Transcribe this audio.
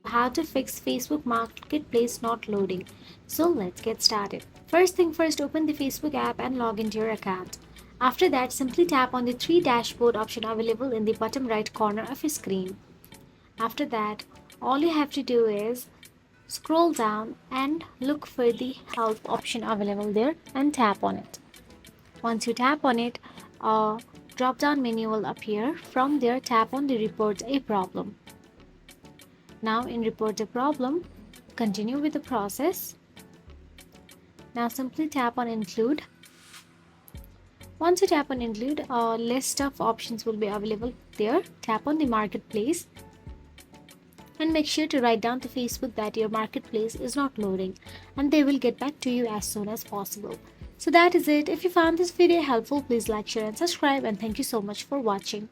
how to fix Facebook Marketplace not loading. So let's get started. First thing first, open the Facebook app and log into your account. After that, simply tap on the three dashboard option available in the bottom right corner of your screen. After that, all you have to do is scroll down and look for the help option available there and tap on it. Once you tap on it, a drop down menu will appear. From there, tap on the report a problem. Now in report a problem, continue with the process. Now simply tap on include. Once you tap on include, a list of options will be available there. Tap on the marketplace and make sure to write down to Facebook that your marketplace is not loading, and they will get back to you as soon as possible. So that is it. If you found this video helpful, please like, share and subscribe, and thank you so much for watching.